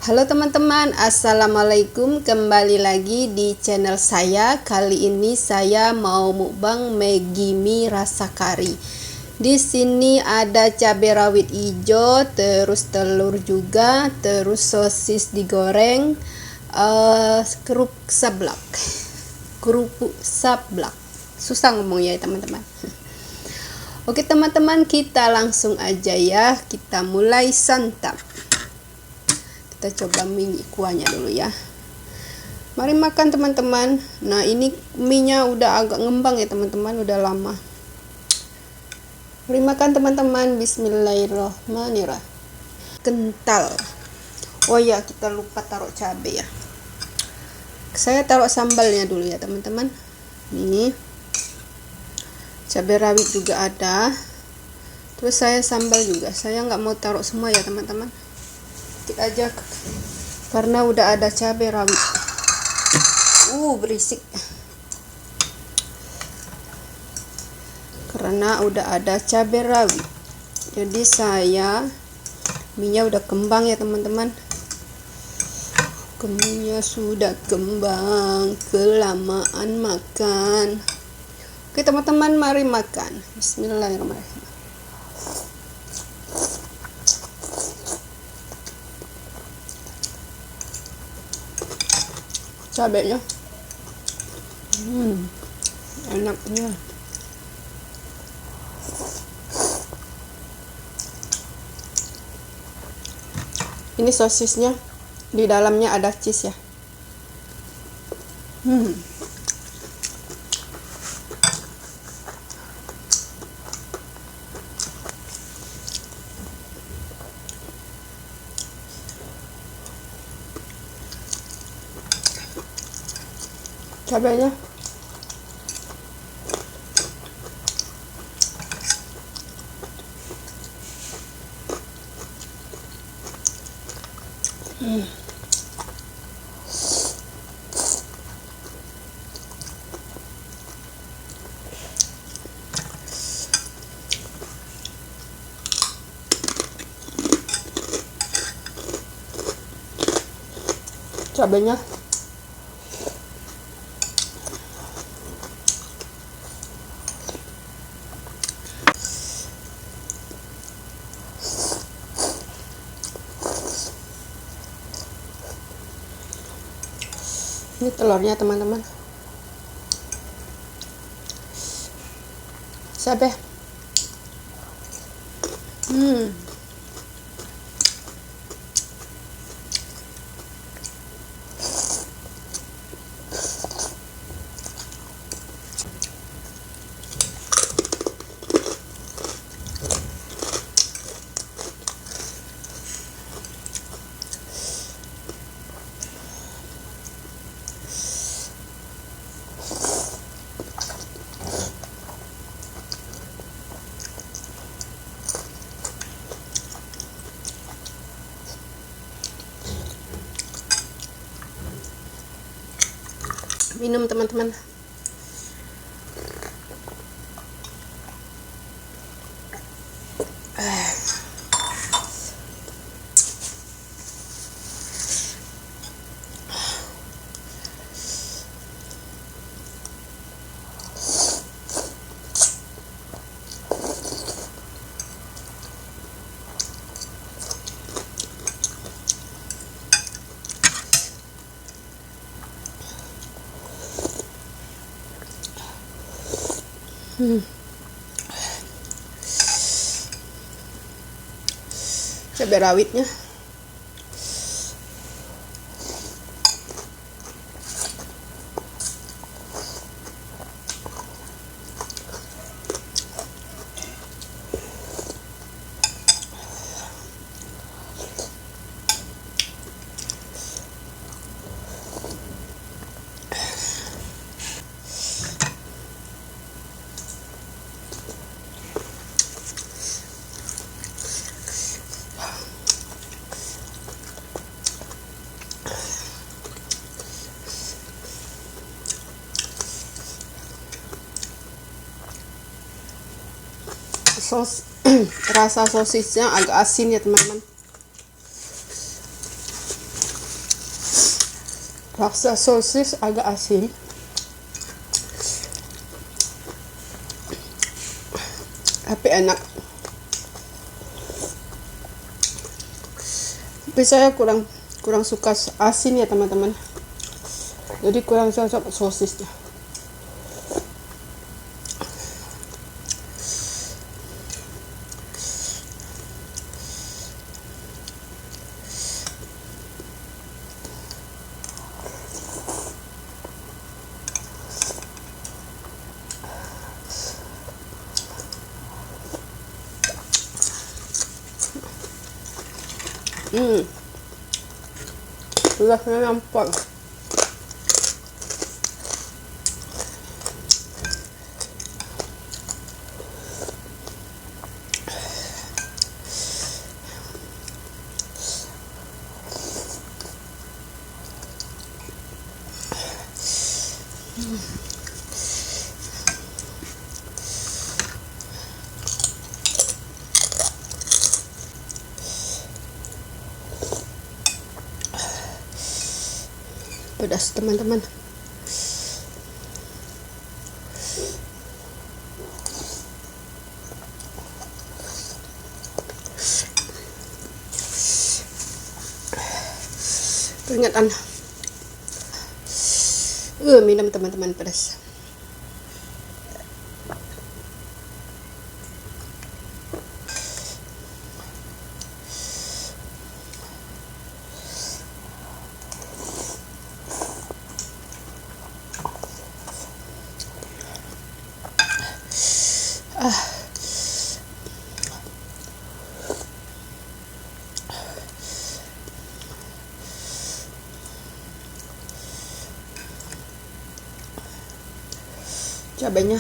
Halo teman-teman, assalamualaikum. Kembali lagi di channel saya. Kali ini saya mau mukbang Maggi mie rasa kari. Di sini ada cabai rawit hijau, terus telur juga, terus sosis digoreng, kerupuk sablak. Susah ngomongnya ya teman-teman. Oke teman-teman, kita langsung aja ya. Kita mulai santap. Kita coba mie kuahnya dulu ya. Mari makan teman-teman. Nah, ini mie-nya udah agak ngembang ya teman-teman, udah lama. Mari makan teman-teman. Bismillahirrahmanirrahim. Kental. Oh ya, kita lupa taruh cabai ya. Saya taruh sambalnya dulu ya teman-teman. Ini cabai rawit juga ada. Terus saya sambal juga. Saya nggak mau taruh semua ya teman-teman. Aja karena udah ada cabai rawit. Berisik karena udah ada cabai rawit, jadi saya minyak udah kembang ya teman-teman. Minyak sudah kembang, kelamaan makan. Oke teman-teman, mari makan. Bismillahirrahmanirrahim. Cabenya enaknya. Ini sosisnya, di dalamnya ada cheese ya. Cabenya cabenya ini telurnya teman-teman. Cabai minum teman-teman. Cabai rawitnya rasa sosisnya agak asin ya teman-teman. Rasa sosis agak asin. Tapi enak. Tapi saya kurang suka asin ya teman-teman. Jadi kurang cocok sosisnya. Rasanya nampak. Pedas teman-teman. Keringetan. Minum teman-teman, pedas. Cabenya.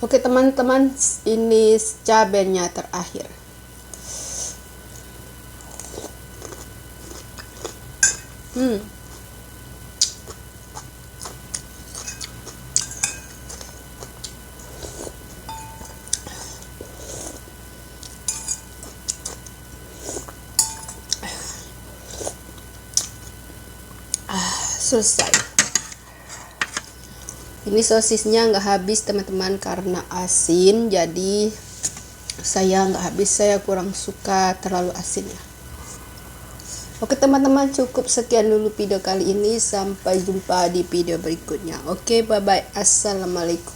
Oke teman-teman, ini cabenya terakhir. Selesai. Ini sosisnya nggak habis teman-teman karena asin, jadi saya nggak habis, saya kurang suka terlalu asin ya. Oke teman-teman, cukup sekian dulu video kali ini, sampai jumpa di video berikutnya. Oke, bye bye, assalamualaikum.